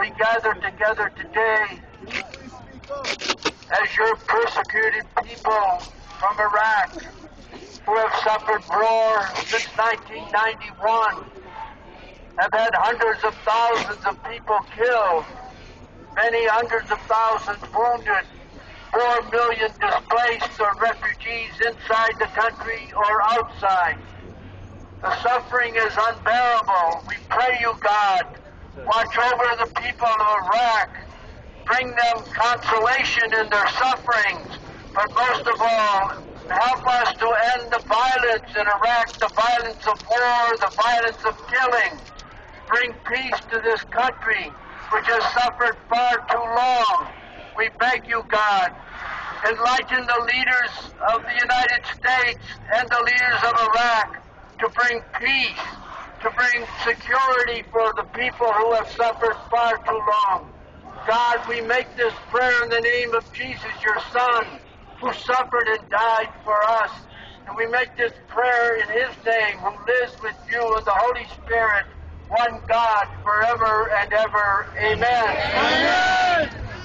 we gather together today as your persecuted people from Iraq who have suffered war since 1991, have had hundreds of thousands of people killed, many hundreds of thousands wounded, 4 million displaced or refugees inside the country or outside. The suffering is unbearable. We pray you, God, watch over the people of Iraq, bring them consolation in their sufferings, but most of all, help us to end the violence in Iraq, the violence of war, the violence of killing. Bring peace to this country, which has suffered far too long. We beg you, God, enlighten the leaders of the United States and the leaders of Iraq to bring peace, to bring security for the people who have suffered far too long. God, we make this prayer in the name of Jesus, your Son, who suffered and died for us. And we make this prayer in his name, who lives with you and the Holy Spirit, one God, forever and ever. Amen. Amen.